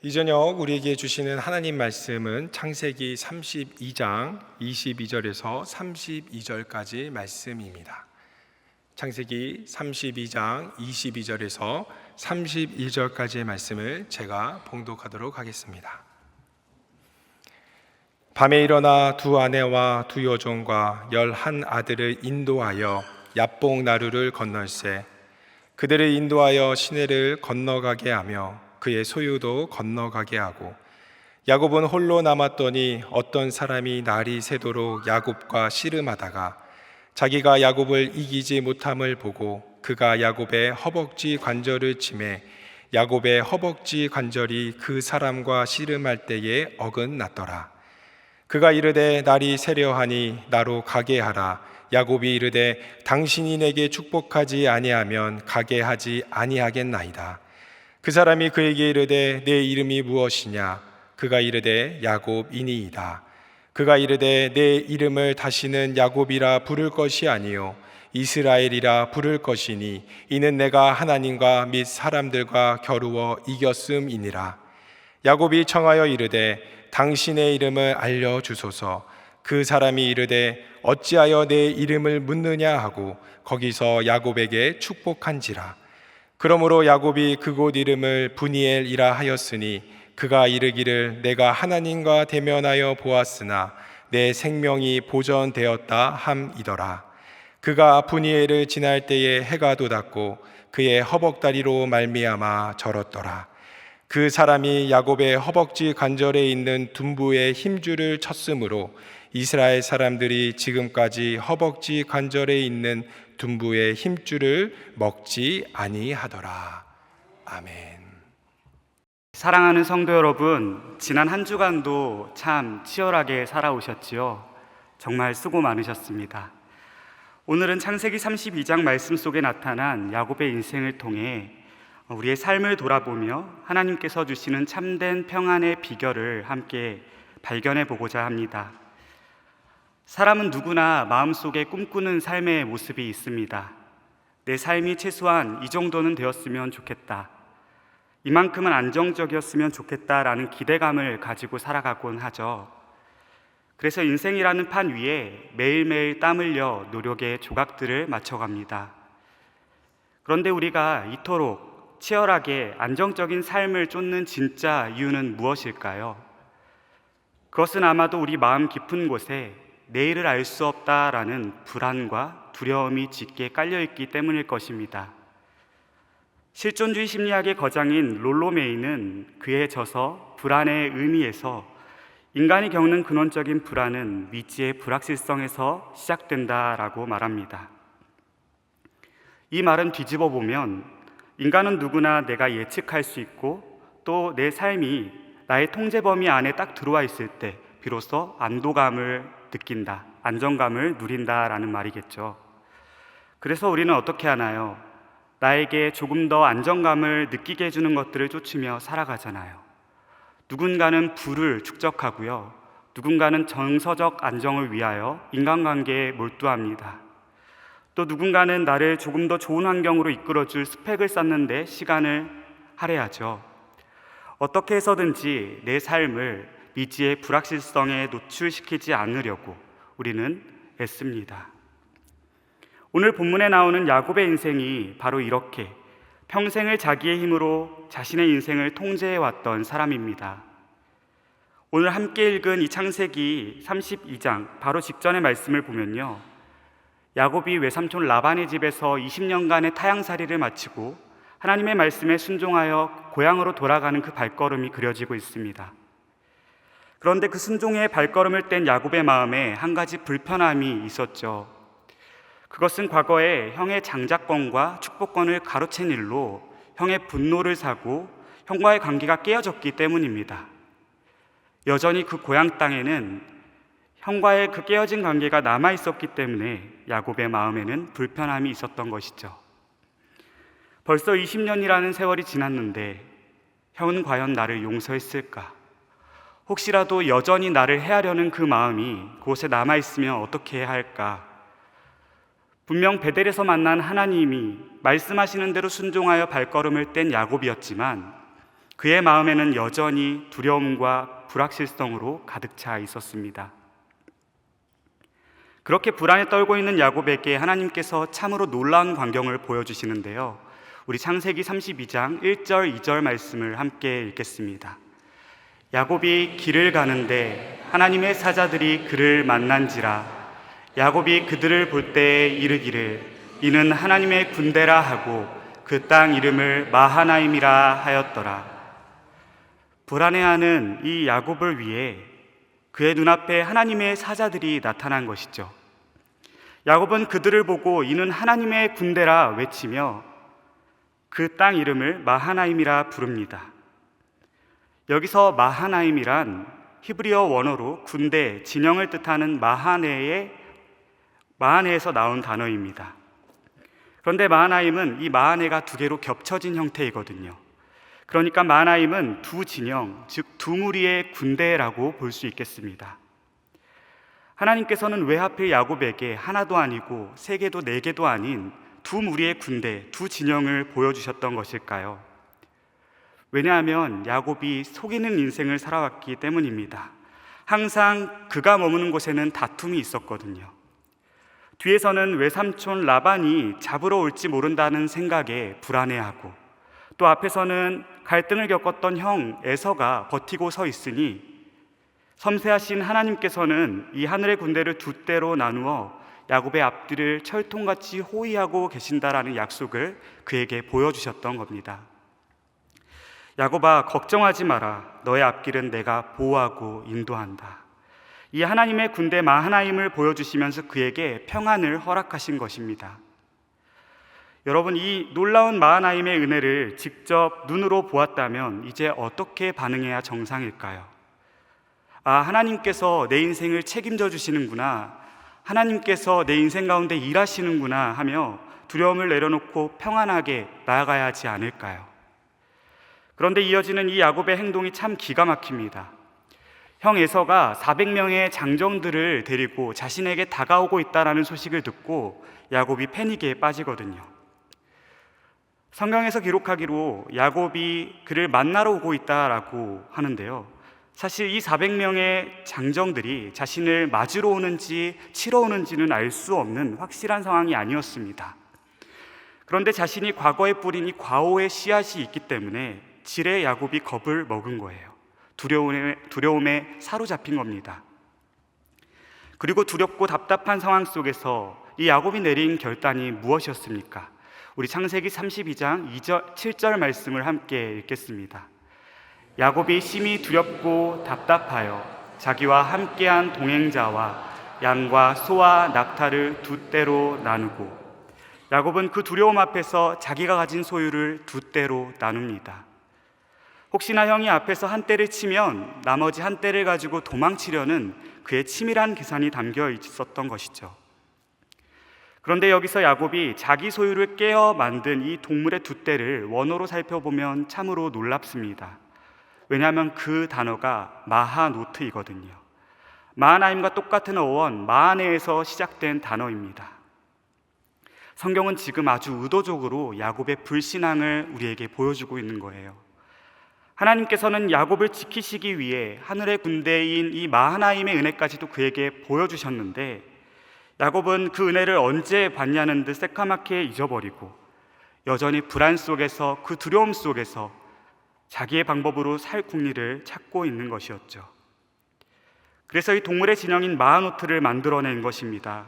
이 저녁 우리에게 주시는 하나님 말씀은 창세기 32장 22절에서 32절까지 말씀입니다. 창세기 32장 22절에서 31절까지의 말씀을 제가 봉독하도록 하겠습니다. 밤에 일어나 두 아내와 두 여종과 11 아들을 인도하여 야복 나루를 건널세 그들을 인도하여 시내를 건너가게 하며 그의 소유도 건너가게 하고 야곱은 홀로 남았더니 어떤 사람이 날이 새도록 야곱과 씨름하다가 자기가 야곱을 이기지 못함을 보고 그가 야곱의 허벅지 관절을 치매 야곱의 허벅지 관절이 그 사람과 씨름할 때에 어긋났더라. 그가 이르되 날이 새려하니 나로 가게 하라. 야곱이 이르되 당신이 내게 축복하지 아니하면 가게 하지 아니하겠나이다. 그 사람이 그에게 이르되 내 이름이 무엇이냐? 그가 이르되 야곱이니이다. 그가 이르되 내 이름을 다시는 야곱이라 부를 것이 아니요 이스라엘이라 부를 것이니 이는 내가 하나님과 및 사람들과 겨루어 이겼음이니라. 야곱이 청하여 이르되 당신의 이름을 알려주소서. 그 사람이 이르되 어찌하여 내 이름을 묻느냐 하고 거기서 야곱에게 축복한지라. 그러므로 야곱이 그곳 이름을 브니엘이라 하였으니 그가 이르기를 내가 하나님과 대면하여 보았으나 내 생명이 보전되었다 함이더라. 그가 브니엘을 지날 때에 해가 돋았고 그의 허벅다리로 말미암아 절었더라. 그 사람이 야곱의 허벅지 관절에 있는 둔부의 힘줄을 쳤으므로 이스라엘 사람들이 지금까지 허벅지 관절에 있는 둔부의 힘줄을 먹지 아니하더라. 아멘. 사랑하는 성도 여러분, 지난 한 주간도 참 치열하게 살아오셨지요. 정말 수고 많으셨습니다. 오늘은 창세기 32장 말씀 속에 나타난 야곱의 인생을 통해 우리의 삶을 돌아보며 하나님께서 주시는 참된 평안의 비결을 함께 발견해 보고자 합니다. 사람은 누구나 마음속에 꿈꾸는 삶의 모습이 있습니다. 내 삶이 최소한 이 정도는 되었으면 좋겠다. 이만큼은 안정적이었으면 좋겠다라는 기대감을 가지고 살아가곤 하죠. 그래서 인생이라는 판 위에 매일매일 땀 흘려 노력의 조각들을 맞춰갑니다. 그런데 우리가 이토록 치열하게 안정적인 삶을 쫓는 진짜 이유는 무엇일까요? 그것은 아마도 우리 마음 깊은 곳에 내일을 알 수 없다라는 불안과 두려움이 짙게 깔려있기 때문일 것입니다. 실존주의 심리학의 거장인 롤로 메이는 그의 저서 불안의 의미에서 인간이 겪는 근원적인 불안은 미지의 불확실성에서 시작된다라고 말합니다. 이 말은 뒤집어 보면 인간은 누구나 내가 예측할 수 있고 또 내 삶이 나의 통제 범위 안에 딱 들어와 있을 때 비로소 안도감을 느낀다, 안정감을 누린다라는 말이겠죠. 그래서 우리는 어떻게 하나요? 나에게 조금 더 안정감을 느끼게 해주는 것들을 쫓으며 살아가잖아요. 누군가는 부를 축적하고요. 누군가는 정서적 안정을 위하여 인간관계에 몰두합니다. 또 누군가는 나를 조금 더 좋은 환경으로 이끌어줄 스펙을 쌓는 데 시간을 할애하죠. 어떻게 해서든지 내 삶을 미지의 불확실성에 노출시키지 않으려고 우리는 애씁니다. 오늘 본문에 나오는 야곱의 인생이 바로 이렇게 평생을 자기의 힘으로 자신의 인생을 통제해왔던 사람입니다. 오늘 함께 읽은 이 창세기 32장 바로 직전의 말씀을 보면요, 야곱이 외삼촌 라반의 집에서 20년간의 타향살이를 마치고 하나님의 말씀에 순종하여 고향으로 돌아가는 그 발걸음이 그려지고 있습니다. 그런데 그 순종의 발걸음을 뗀 야곱의 마음에 한 가지 불편함이 있었죠. 그것은 과거에 형의 장자권과 축복권을 가로챈 일로 형의 분노를 사고 형과의 관계가 깨어졌기 때문입니다. 여전히 그 고향 땅에는 형과의 그 깨어진 관계가 남아있었기 때문에 야곱의 마음에는 불편함이 있었던 것이죠. 벌써 20년이라는 세월이 지났는데 형은 과연 나를 용서했을까? 혹시라도 여전히 나를 해하려는 그 마음이 그곳에 남아있으면 어떻게 해야 할까? 분명 베델에서 만난 하나님이 말씀하시는 대로 순종하여 발걸음을 뗀 야곱이었지만 그의 마음에는 여전히 두려움과 불확실성으로 가득 차 있었습니다. 그렇게 불안에 떨고 있는 야곱에게 하나님께서 참으로 놀라운 광경을 보여주시는데요. 우리 창세기 32장 1절 2절 말씀을 함께 읽겠습니다. 야곱이 길을 가는데 하나님의 사자들이 그를 만난지라. 야곱이 그들을 볼 때에 이르기를 이는 하나님의 군대라 하고 그 땅 이름을 마하나임이라 하였더라. 불안해하는 이 야곱을 위해 그의 눈앞에 하나님의 사자들이 나타난 것이죠. 야곱은 그들을 보고 이는 하나님의 군대라 외치며 그 땅 이름을 마하나임이라 부릅니다. 여기서 마하나임이란 히브리어 원어로 군대, 진영을 뜻하는 마하네에서 나온 단어입니다. 그런데 마하나임은 이 마하네가 두 개로 겹쳐진 형태이거든요. 그러니까 마하나임은 두 진영, 즉 두 무리의 군대라고 볼 수 있겠습니다. 하나님께서는 왜 하필 야곱에게 하나도 아니고 세 개도 네 개도 아닌 두 무리의 군대, 두 진영을 보여주셨던 것일까요? 왜냐하면 야곱이 속이는 인생을 살아왔기 때문입니다. 항상 그가 머무는 곳에는 다툼이 있었거든요. 뒤에서는 외삼촌 라반이 잡으러 올지 모른다는 생각에 불안해하고, 또 앞에서는 갈등을 겪었던 형 에서가 버티고 서 있으니 섬세하신 하나님께서는 이 하늘의 군대를 두 때로 나누어 야곱의 앞뒤를 철통같이 호위하고 계신다라는 약속을 그에게 보여주셨던 겁니다. 야곱아, 걱정하지 마라. 너의 앞길은 내가 보호하고 인도한다. 이 하나님의 군대 마하나임을 보여주시면서 그에게 평안을 허락하신 것입니다. 여러분, 이 놀라운 마하나임의 은혜를 직접 눈으로 보았다면 이제 어떻게 반응해야 정상일까요? 아, 하나님께서 내 인생을 책임져 주시는구나, 하나님께서 내 인생 가운데 일하시는구나 하며 두려움을 내려놓고 평안하게 나아가야 하지 않을까요? 그런데 이어지는 이 야곱의 행동이 참 기가 막힙니다. 형 에서가 400명의 장정들을 데리고 자신에게 다가오고 있다는 소식을 듣고 야곱이 패닉에 빠지거든요. 성경에서 기록하기로 야곱이 그를 만나러 오고 있다라고 하는데요. 사실 이 400명의 장정들이 자신을 맞으러 오는지 치러 오는지는 알 수 없는 확실한 상황이 아니었습니다. 그런데 자신이 과거에 뿌린 이 과오의 씨앗이 있기 때문에 지레 야곱이 겁을 먹은 거예요. 두려움에 사로잡힌 겁니다. 그리고 두렵고 답답한 상황 속에서 이 야곱이 내린 결단이 무엇이었습니까? 우리 창세기 32장 7절 말씀을 함께 읽겠습니다. 야곱이 심히 두렵고 답답하여 자기와 함께한 동행자와 양과 소와 낙타를 두 떼로 나누고, 야곱은 그 두려움 앞에서 자기가 가진 소유를 두 떼로 나눕니다. 혹시나 형이 앞에서 한 떼를 치면 나머지 한 떼를 가지고 도망치려는 그의 치밀한 계산이 담겨 있었던 것이죠. 그런데 여기서 야곱이 자기 소유를 깨어 만든 이 동물의 두 떼를 원어로 살펴보면 참으로 놀랍습니다. 왜냐하면 그 단어가 마하노트이거든요. 마하나임과 똑같은 어원 마하네에서 시작된 단어입니다. 성경은 지금 아주 의도적으로 야곱의 불신앙을 우리에게 보여주고 있는 거예요. 하나님께서는 야곱을 지키시기 위해 하늘의 군대인 이 마하나임의 은혜까지도 그에게 보여주셨는데, 야곱은 그 은혜를 언제 받냐는 듯 새까맣게 잊어버리고 여전히 불안 속에서, 그 두려움 속에서 자기의 방법으로 살 궁리를 찾고 있는 것이었죠. 그래서 이 동물의 진영인 마하노트를 만들어낸 것입니다.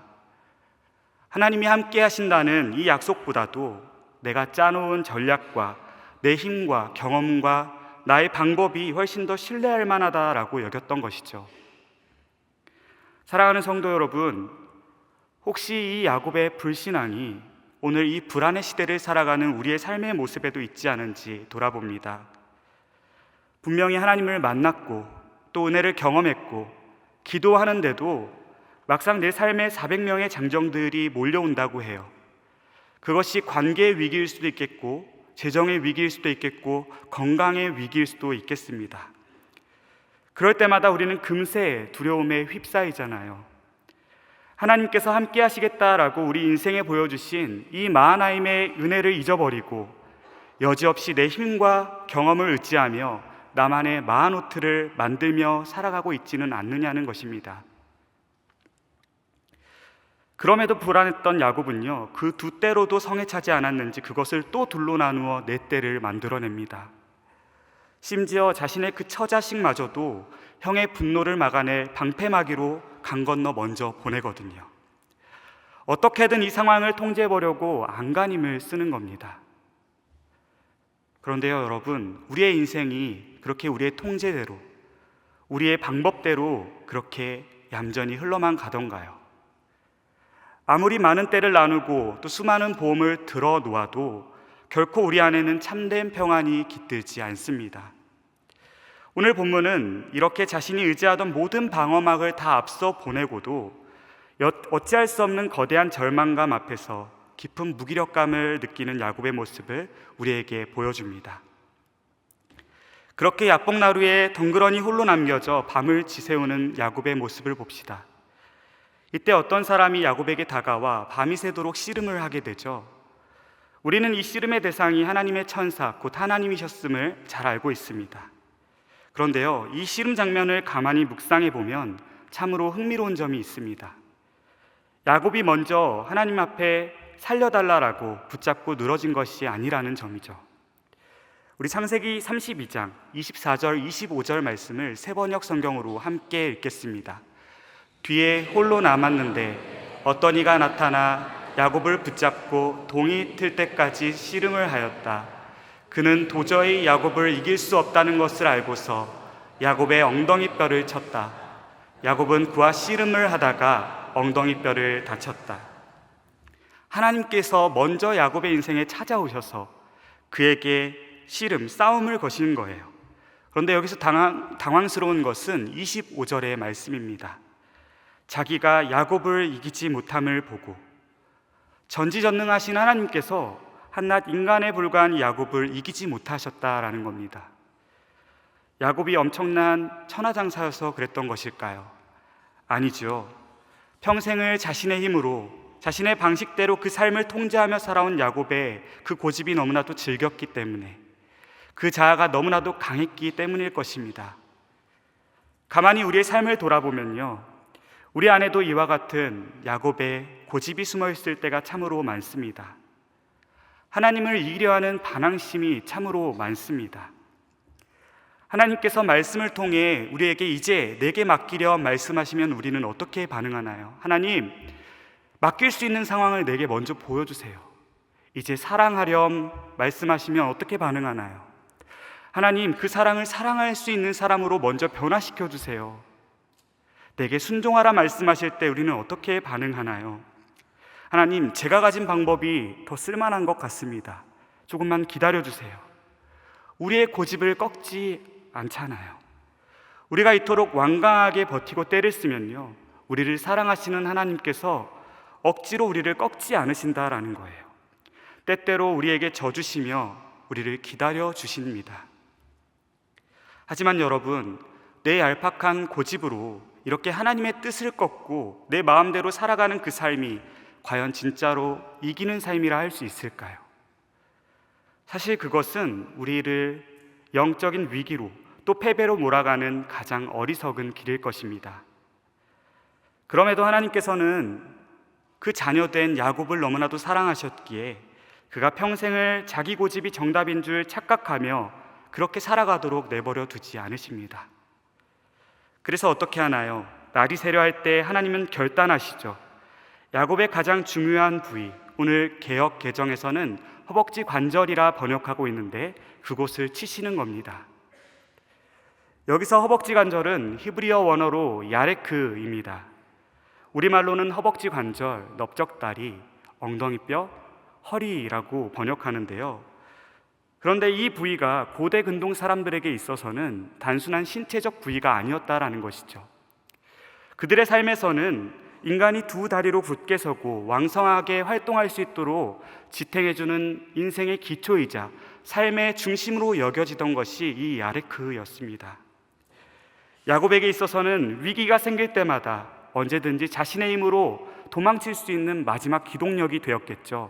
하나님이 함께 하신다는 이 약속보다도 내가 짜놓은 전략과 내 힘과 경험과 나의 방법이 훨씬 더 신뢰할 만하다라고 여겼던 것이죠. 사랑하는 성도 여러분, 혹시 이 야곱의 불신앙이 오늘 이 불안의 시대를 살아가는 우리의 삶의 모습에도 있지 않은지 돌아봅니다. 분명히 하나님을 만났고 또 은혜를 경험했고 기도하는데도 막상 내 삶에 400명의 장정들이 몰려온다고 해요. 그것이 관계의 위기일 수도 있겠고, 재정의 위기일 수도 있겠고, 건강의 위기일 수도 있겠습니다. 그럴 때마다 우리는 금세 두려움에 휩싸이잖아요. 하나님께서 함께 하시겠다라고 우리 인생에 보여주신 이 마하나임의 은혜를 잊어버리고 여지없이 내 힘과 경험을 의지하며 나만의 마하노트를 만들며 살아가고 있지는 않느냐는 것입니다. 그럼에도 불안했던 야곱은요, 그 두 떼로도 성에 차지 않았는지 그것을 또 둘로 나누어 네 떼를 만들어냅니다. 심지어 자신의 그 처자식마저도 형의 분노를 막아내 방패막이로 강 건너 먼저 보내거든요. 어떻게든 이 상황을 통제해보려고 안간힘을 쓰는 겁니다. 그런데요, 여러분, 우리의 인생이 그렇게 우리의 통제대로, 우리의 방법대로 그렇게 얌전히 흘러만 가던가요? 아무리 많은 떼를 나누고 또 수많은 보험을 들어 놓아도 결코 우리 안에는 참된 평안이 깃들지 않습니다. 오늘 본문은 이렇게 자신이 의지하던 모든 방어막을 다 앞서 보내고도 어찌할 수 없는 거대한 절망감 앞에서 깊은 무기력감을 느끼는 야곱의 모습을 우리에게 보여줍니다. 그렇게 야복나루에 덩그러니 홀로 남겨져 밤을 지새우는 야곱의 모습을 봅시다. 이때 어떤 사람이 야곱에게 다가와 밤이 새도록 씨름을 하게 되죠. 우리는 이 씨름의 대상이 하나님의 천사, 곧 하나님이셨음을 잘 알고 있습니다. 그런데요, 이 씨름 장면을 가만히 묵상해 보면 참으로 흥미로운 점이 있습니다. 야곱이 먼저 하나님 앞에 살려달라라고 붙잡고 늘어진 것이 아니라는 점이죠. 우리 창세기 32장 24절 25절 말씀을 새번역 성경으로 함께 읽겠습니다. 뒤에 홀로 남았는데 어떤 이가 나타나 야곱을 붙잡고 동이 틀 때까지 씨름을 하였다. 그는 도저히 야곱을 이길 수 없다는 것을 알고서 야곱의 엉덩이 뼈를 쳤다. 야곱은 그와 씨름을 하다가 엉덩이 뼈를 다쳤다. 하나님께서 먼저 야곱의 인생에 찾아오셔서 그에게 씨름, 싸움을 거시는 거예요. 그런데 여기서 당황스러운 것은 25절의 말씀입니다. 자기가 야곱을 이기지 못함을 보고 전지전능하신 하나님께서 한낱 인간에 불과한 야곱을 이기지 못하셨다라는 겁니다. 야곱이 엄청난 천하장사여서 그랬던 것일까요? 아니죠. 평생을 자신의 힘으로, 자신의 방식대로 그 삶을 통제하며 살아온 야곱의 그 고집이 너무나도 질겼기 때문에, 그 자아가 너무나도 강했기 때문일 것입니다. 가만히 우리의 삶을 돌아보면요, 우리 안에도 이와 같은 야곱의 고집이 숨어 있을 때가 참으로 많습니다. 하나님을 이기려 하는 반항심이 참으로 많습니다. 하나님께서 말씀을 통해 우리에게 이제 내게 맡기려 말씀하시면 우리는 어떻게 반응하나요? 하나님, 맡길 수 있는 상황을 내게 먼저 보여주세요. 이제 사랑하렴 말씀하시면 어떻게 반응하나요? 하나님, 그 사랑을 사랑할 수 있는 사람으로 먼저 변화시켜 주세요. 내게 순종하라 말씀하실 때 우리는 어떻게 반응하나요? 하나님, 제가 가진 방법이 더 쓸만한 것 같습니다. 조금만 기다려주세요. 우리의 고집을 꺾지 않잖아요. 우리가 이토록 완강하게 버티고 때를 쓰면요, 우리를 사랑하시는 하나님께서 억지로 우리를 꺾지 않으신다라는 거예요. 때때로 우리에게 져주시며 우리를 기다려 주십니다. 하지만 여러분, 내 얄팍한 고집으로 이렇게 하나님의 뜻을 꺾고 내 마음대로 살아가는 그 삶이 과연 진짜로 이기는 삶이라 할 수 있을까요? 사실 그것은 우리를 영적인 위기로 또 패배로 몰아가는 가장 어리석은 길일 것입니다. 그럼에도 하나님께서는 그 자녀된 야곱을 너무나도 사랑하셨기에 그가 평생을 자기 고집이 정답인 줄 착각하며 그렇게 살아가도록 내버려 두지 않으십니다. 그래서 어떻게 하나요? 날이 새려할 때 하나님은 결단하시죠. 야곱의 가장 중요한 부위, 오늘 개역 개정에서는 허벅지 관절이라 번역하고 있는데 그곳을 치시는 겁니다. 여기서 허벅지 관절은 히브리어 원어로 야레크입니다. 우리말로는 허벅지 관절, 넓적다리, 엉덩이뼈, 허리라고 번역하는데요. 그런데 이 부위가 고대 근동 사람들에게 있어서는 단순한 신체적 부위가 아니었다라는 것이죠. 그들의 삶에서는 인간이 두 다리로 굳게 서고 왕성하게 활동할 수 있도록 지탱해주는 인생의 기초이자 삶의 중심으로 여겨지던 것이 이 야레크였습니다. 야곱에게 있어서는 위기가 생길 때마다 언제든지 자신의 힘으로 도망칠 수 있는 마지막 기동력이 되었겠죠.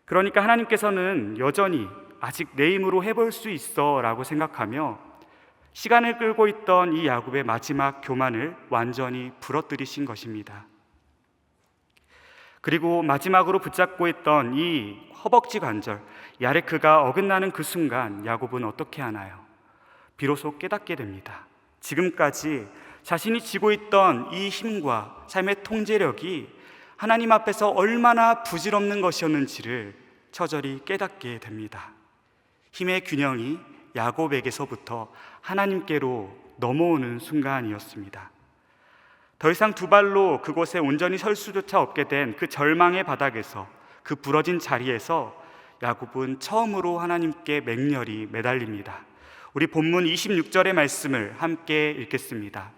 그러니까 하나님께서는 여전히 아직 내 힘으로 해볼 수 있어 라고 생각하며 시간을 끌고 있던 이 야곱의 마지막 교만을 완전히 부러뜨리신 것입니다. 그리고 마지막으로 붙잡고 있던 이 허벅지 관절 야레크가 어긋나는 그 순간 야곱은 어떻게 하나요? 비로소 깨닫게 됩니다. 지금까지 자신이 쥐고 있던 이 힘과 삶의 통제력이 하나님 앞에서 얼마나 부질없는 것이었는지를 처절히 깨닫게 됩니다. 힘의 균형이 야곱에게서부터 하나님께로 넘어오는 순간이었습니다. 더 이상 두 발로 그곳에 온전히 설 수조차 없게 된 그 절망의 바닥에서, 그 부러진 자리에서 야곱은 처음으로 하나님께 맹렬히 매달립니다. 우리 본문 26절의 말씀을 함께 읽겠습니다.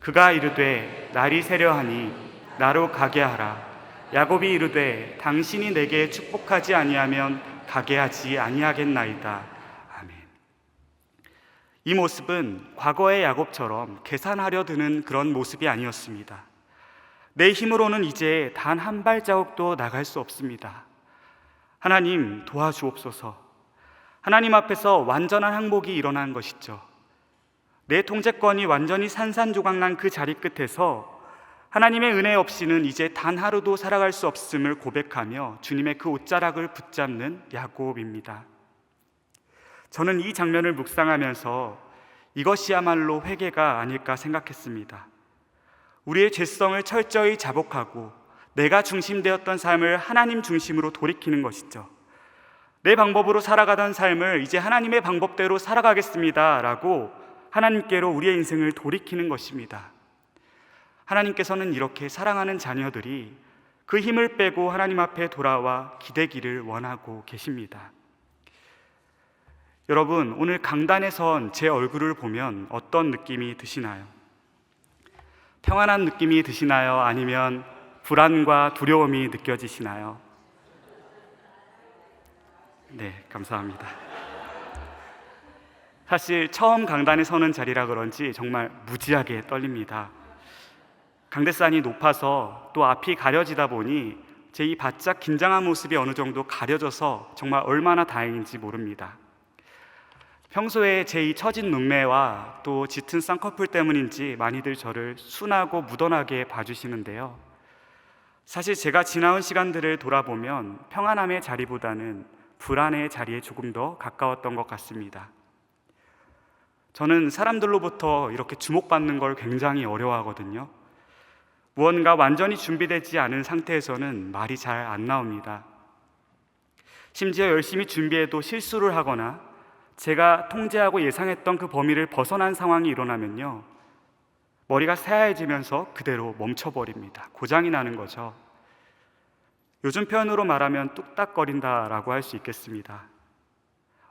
그가 이르되 날이 새려하니 나로 가게 하라. 야곱이 이르되 당신이 내게 축복하지 아니하면 가게 하지 아니하겠나이다. 아멘. 이 모습은 과거의 야곱처럼 계산하려 드는 그런 모습이 아니었습니다. 내 힘으로는 이제 단 한 발자국도 나갈 수 없습니다. 하나님 도와주옵소서. 하나님 앞에서 완전한 항복이 일어난 것이죠. 내 통제권이 완전히 산산조각난 그 자리 끝에서 하나님의 은혜 없이는 이제 단 하루도 살아갈 수 없음을 고백하며 주님의 그 옷자락을 붙잡는 야곱입니다. 저는 이 장면을 묵상하면서 이것이야말로 회개가 아닐까 생각했습니다. 우리의 죄성을 철저히 자복하고 내가 중심되었던 삶을 하나님 중심으로 돌이키는 것이죠. 내 방법으로 살아가던 삶을 이제 하나님의 방법대로 살아가겠습니다 라고 하나님께로 우리의 인생을 돌이키는 것입니다. 하나님께서는 이렇게 사랑하는 자녀들이 그 힘을 빼고 하나님 앞에 돌아와 기대기를 원하고 계십니다. 여러분, 오늘 강단에 선 제 얼굴을 보면 어떤 느낌이 드시나요? 평안한 느낌이 드시나요? 아니면 불안과 두려움이 느껴지시나요? 네, 감사합니다. 사실 처음 강단에 서는 자리라 그런지 정말 무지하게 떨립니다. 강대산이 높아서 또 앞이 가려지다 보니 제 이 바짝 긴장한 모습이 어느 정도 가려져서 정말 얼마나 다행인지 모릅니다. 평소에 제 이 처진 눈매와 또 짙은 쌍꺼풀 때문인지 많이들 저를 순하고 무던하게 봐주시는데요. 사실 제가 지나온 시간들을 돌아보면 평안함의 자리보다는 불안의 자리에 조금 더 가까웠던 것 같습니다. 저는 사람들로부터 이렇게 주목받는 걸 굉장히 어려워하거든요. 무언가 완전히 준비되지 않은 상태에서는 말이 잘 안 나옵니다. 심지어 열심히 준비해도 실수를 하거나 제가 통제하고 예상했던 그 범위를 벗어난 상황이 일어나면요, 머리가 새하얘지면서 그대로 멈춰버립니다. 고장이 나는 거죠. 요즘 표현으로 말하면 뚝딱거린다라고 할 수 있겠습니다.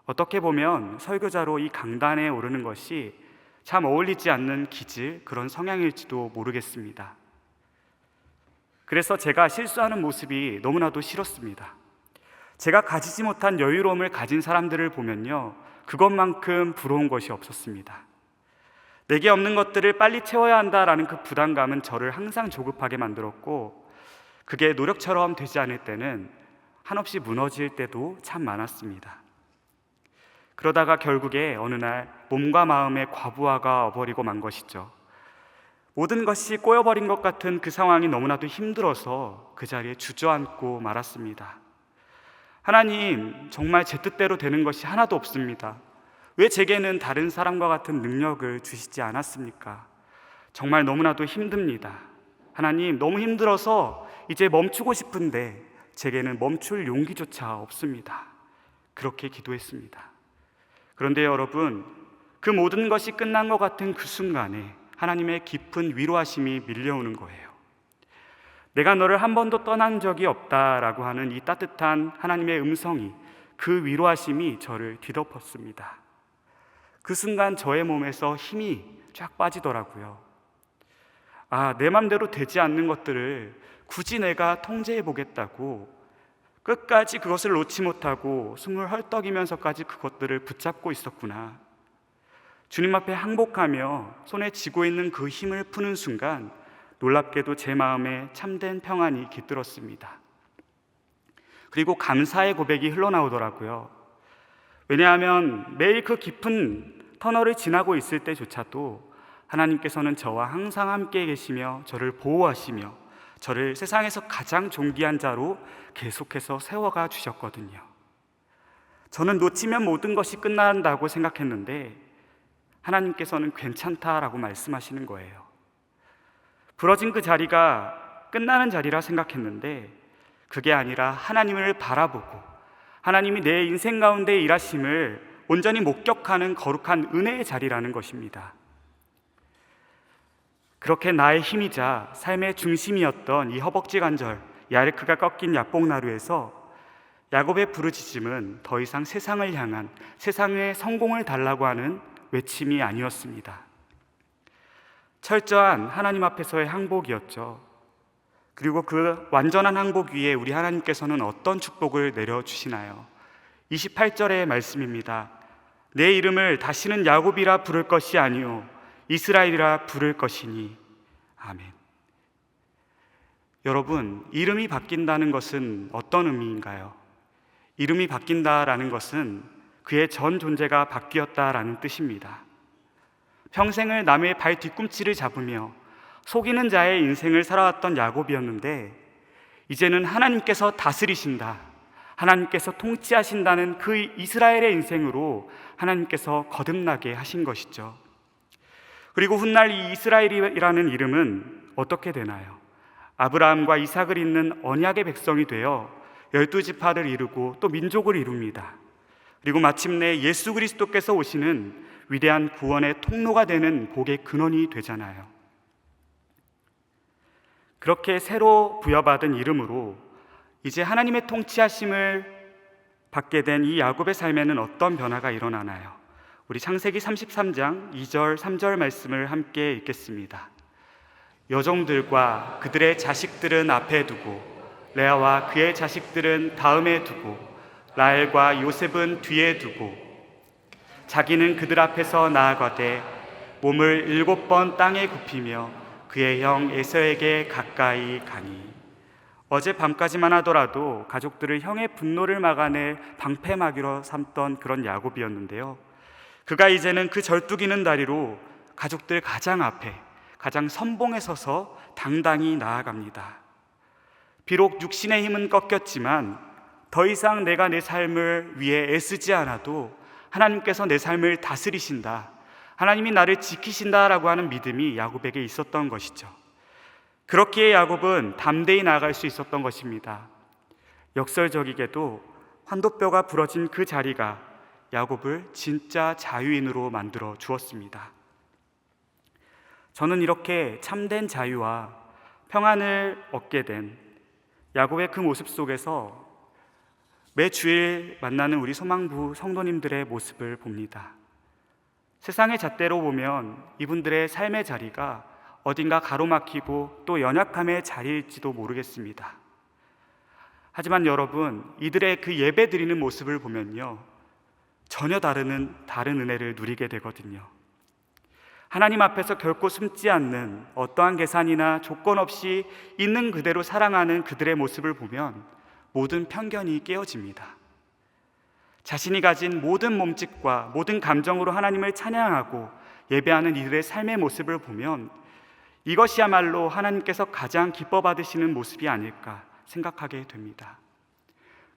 어떻게 보면 설교자로 이 강단에 오르는 것이 참 어울리지 않는 기질, 그런 성향일지도 모르겠습니다. 그래서 제가 실수하는 모습이 너무나도 싫었습니다. 제가 가지지 못한 여유로움을 가진 사람들을 보면요, 그것만큼 부러운 것이 없었습니다. 내게 없는 것들을 빨리 채워야 한다라는 그 부담감은 저를 항상 조급하게 만들었고, 그게 노력처럼 되지 않을 때는 한없이 무너질 때도 참 많았습니다. 그러다가 결국에 어느 날 몸과 마음의 과부하가 어버리고 만 것이죠. 모든 것이 꼬여버린 것 같은 그 상황이 너무나도 힘들어서 그 자리에 주저앉고 말았습니다. 하나님, 정말 제 뜻대로 되는 것이 하나도 없습니다. 왜 제게는 다른 사람과 같은 능력을 주시지 않았습니까? 정말 너무나도 힘듭니다. 하나님, 너무 힘들어서 이제 멈추고 싶은데 제게는 멈출 용기조차 없습니다. 그렇게 기도했습니다. 그런데 여러분, 그 모든 것이 끝난 것 같은 그 순간에 하나님의 깊은 위로하심이 밀려오는 거예요. 내가 너를 한 번도 떠난 적이 없다라고 하는 이 따뜻한 하나님의 음성이, 그 위로하심이 저를 뒤덮었습니다. 그 순간 저의 몸에서 힘이 쫙 빠지더라고요. 내 맘대로 되지 않는 것들을 굳이 내가 통제해 보겠다고 끝까지 그것을 놓지 못하고 숨을 헐떡이면서까지 그것들을 붙잡고 있었구나. 주님 앞에 항복하며 손에 쥐고 있는 그 힘을 푸는 순간 놀랍게도 제 마음에 참된 평안이 깃들었습니다. 그리고 감사의 고백이 흘러나오더라고요. 왜냐하면 매일 그 깊은 터널을 지나고 있을 때조차도 하나님께서는 저와 항상 함께 계시며 저를 보호하시며 저를 세상에서 가장 존귀한 자로 계속해서 세워가 주셨거든요. 저는 놓치면 모든 것이 끝난다고 생각했는데 하나님께서는 괜찮다라고 말씀하시는 거예요. 부러진 그 자리가 끝나는 자리라 생각했는데 그게 아니라 하나님을 바라보고 하나님이 내 인생 가운데 일하심을 온전히 목격하는 거룩한 은혜의 자리라는 것입니다. 그렇게 나의 힘이자 삶의 중심이었던 이 허벅지 관절 야르크가 꺾인 야복나루에서 야곱의 부르짖음은 더 이상 세상을 향한 세상의 성공을 달라고 하는 외침이 아니었습니다. 철저한 하나님 앞에서의 항복이었죠. 그리고 그 완전한 항복 위에 우리 하나님께서는 어떤 축복을 내려주시나요? 28절의 말씀입니다. 내 이름을 다시는 야곱이라 부를 것이 아니요 이스라엘이라 부를 것이니. 아멘. 여러분, 이름이 바뀐다는 것은 어떤 의미인가요? 이름이 바뀐다라는 것은 그의 전 존재가 바뀌었다라는 뜻입니다. 평생을 남의 발 뒤꿈치를 잡으며 속이는 자의 인생을 살아왔던 야곱이었는데 이제는 하나님께서 다스리신다, 하나님께서 통치하신다는 그 이스라엘의 인생으로 하나님께서 거듭나게 하신 것이죠. 그리고 훗날 이 이스라엘이라는 이름은 어떻게 되나요? 아브라함과 이삭을 잇는 언약의 백성이 되어 12지파를 이루고 또 민족을 이룹니다. 그리고 마침내 예수 그리스도께서 오시는 위대한 구원의 통로가 되는 복의 근원이 되잖아요. 그렇게 새로 부여받은 이름으로 이제 하나님의 통치하심을 받게 된 이 야곱의 삶에는 어떤 변화가 일어나나요? 우리 창세기 33장 2절 3절 말씀을 함께 읽겠습니다. 여종들과 그들의 자식들은 앞에 두고 레아와 그의 자식들은 다음에 두고 라헬과 요셉은 뒤에 두고 자기는 그들 앞에서 나아가되 몸을 7번 땅에 굽히며 그의 형 에서에게 가까이 가니. 어제 밤까지만 하더라도 가족들을 형의 분노를 막아낼 방패막이로 삼던 그런 야곱이었는데요, 그가 이제는 그 절뚝이는 다리로 가족들 가장 앞에 가장 선봉에 서서 당당히 나아갑니다. 비록 육신의 힘은 꺾였지만 더 이상 내가 내 삶을 위해 애쓰지 않아도 하나님께서 내 삶을 다스리신다, 하나님이 나를 지키신다라고 하는 믿음이 야곱에게 있었던 것이죠. 그렇기에 야곱은 담대히 나아갈 수 있었던 것입니다. 역설적이게도 환도뼈가 부러진 그 자리가 야곱을 진짜 자유인으로 만들어 주었습니다. 저는 이렇게 참된 자유와 평안을 얻게 된 야곱의 그 모습 속에서 매 주일 만나는 우리 소망부 성도님들의 모습을 봅니다. 세상의 잣대로 보면 이분들의 삶의 자리가 어딘가 가로막히고 또 연약함의 자리일지도 모르겠습니다. 하지만 여러분, 이들의 그 예배 드리는 모습을 보면요, 전혀 다른 은혜를 누리게 되거든요. 하나님 앞에서 결코 숨지 않는 어떠한 계산이나 조건 없이 있는 그대로 사랑하는 그들의 모습을 보면 모든 편견이 깨어집니다. 자신이 가진 모든 몸짓과 모든 감정으로 하나님을 찬양하고 예배하는 이들의 삶의 모습을 보면 이것이야말로 하나님께서 가장 기뻐 받으시는 모습이 아닐까 생각하게 됩니다.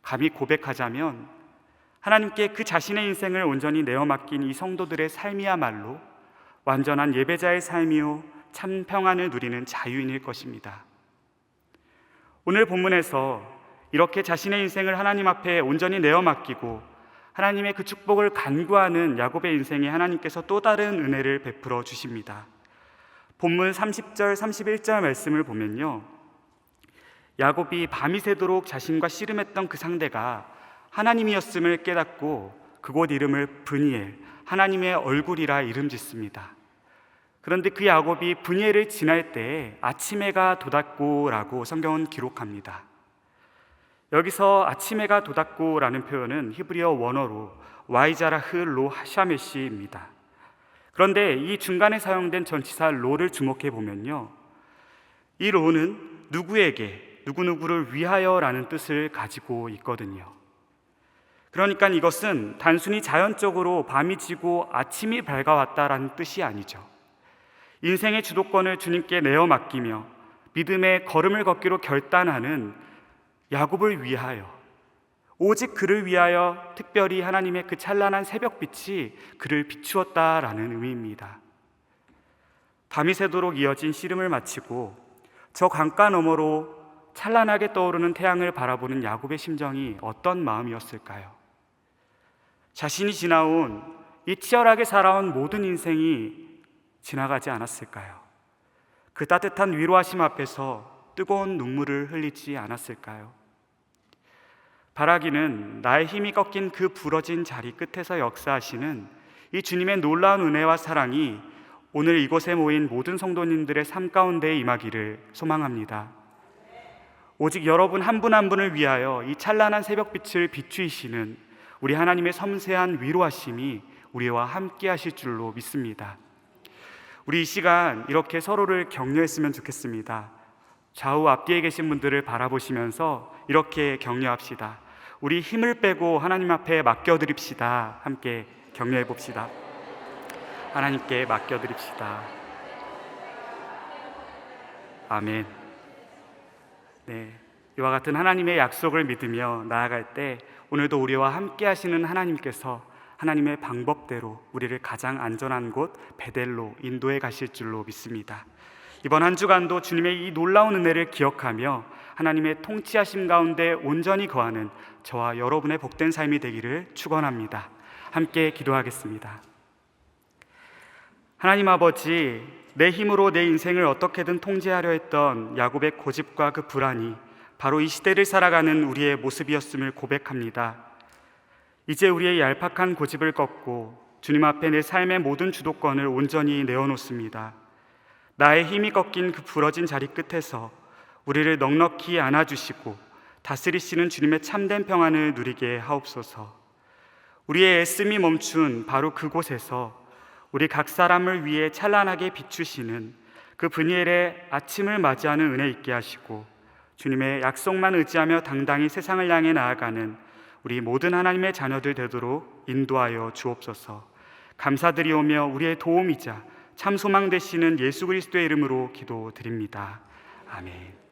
감히 고백하자면 하나님께 그 자신의 인생을 온전히 내어 맡긴 이 성도들의 삶이야말로 완전한 예배자의 삶이요 참 평안을 누리는 자유인일 것입니다. 오늘 본문에서 이렇게 자신의 인생을 하나님 앞에 온전히 내어 맡기고 하나님의 그 축복을 간구하는 야곱의 인생에 하나님께서 또 다른 은혜를 베풀어 주십니다. 본문 30절 31절 말씀을 보면요, 야곱이 밤이 새도록 자신과 씨름했던 그 상대가 하나님이었음을 깨닫고 그곳 이름을 브니엘, 하나님의 얼굴이라 이름 짓습니다. 그런데 그 야곱이 브니엘을 지날 때에 아침해가 돋았고라고 성경은 기록합니다. 여기서 아침해가 돋았고라는 표현은 히브리어 원어로 와이자라흐 로 샤메시입니다. 그런데 이 중간에 사용된 전치사 로를 주목해 보면요, 이 로는 누구에게 누구누구를 위하여라는 뜻을 가지고 있거든요. 그러니까 이것은 단순히 자연적으로 밤이 지고 아침이 밝아왔다라는 뜻이 아니죠. 인생의 주도권을 주님께 내어 맡기며 믿음의 걸음을 걷기로 결단하는 야곱을 위하여, 오직 그를 위하여 특별히 하나님의 그 찬란한 새벽빛이 그를 비추었다라는 의미입니다. 밤이 새도록 이어진 씨름을 마치고 저 강가 너머로 찬란하게 떠오르는 태양을 바라보는 야곱의 심정이 어떤 마음이었을까요? 자신이 지나온 이 치열하게 살아온 모든 인생이 지나가지 않았을까요? 그 따뜻한 위로하심 앞에서 뜨거운 눈물을 흘리지 않았을까요? 바라기는 나의 힘이 꺾인 그 부러진 자리 끝에서 역사하시는 이 주님의 놀라운 은혜와 사랑이 오늘 이곳에 모인 모든 성도님들의 삶 가운데 임하기를 소망합니다. 오직 여러분 한 분 한 분을 위하여 이 찬란한 새벽빛을 비추이시는 우리 하나님의 섬세한 위로하심이 우리와 함께 하실 줄로 믿습니다. 우리 이 시간 이렇게 서로를 격려했으면 좋겠습니다. 좌우 앞뒤에 계신 분들을 바라보시면서 이렇게 격려합시다. 우리 힘을 빼고 하나님 앞에 맡겨드립시다. 함께 격려해 봅시다. 하나님께 맡겨드립시다. 아멘. 네, 이와 같은 하나님의 약속을 믿으며 나아갈 때 오늘도 우리와 함께 하시는 하나님께서 하나님의 방법대로 우리를 가장 안전한 곳 베델로 인도해 가실 줄로 믿습니다. 이번 한 주간도 주님의 이 놀라운 은혜를 기억하며 하나님의 통치하심 가운데 온전히 거하는 저와 여러분의 복된 삶이 되기를 축원합니다. 함께 기도하겠습니다. 하나님 아버지, 내 힘으로 내 인생을 어떻게든 통제하려 했던 야곱의 고집과 그 불안이 바로 이 시대를 살아가는 우리의 모습이었음을 고백합니다. 이제 우리의 얄팍한 고집을 꺾고 주님 앞에 내 삶의 모든 주도권을 온전히 내어놓습니다. 나의 힘이 꺾인 그 부러진 자리 끝에서 우리를 넉넉히 안아주시고 다스리시는 주님의 참된 평안을 누리게 하옵소서. 우리의 애씀이 멈춘 바로 그곳에서 우리 각 사람을 위해 찬란하게 비추시는 그 브니엘의 아침을 맞이하는 은혜 있게 하시고 주님의 약속만 의지하며 당당히 세상을 향해 나아가는 우리 모든 하나님의 자녀들 되도록 인도하여 주옵소서. 감사드리오며 우리의 도움이자 참 소망 되시는 예수 그리스도의 이름으로 기도드립니다. 아멘.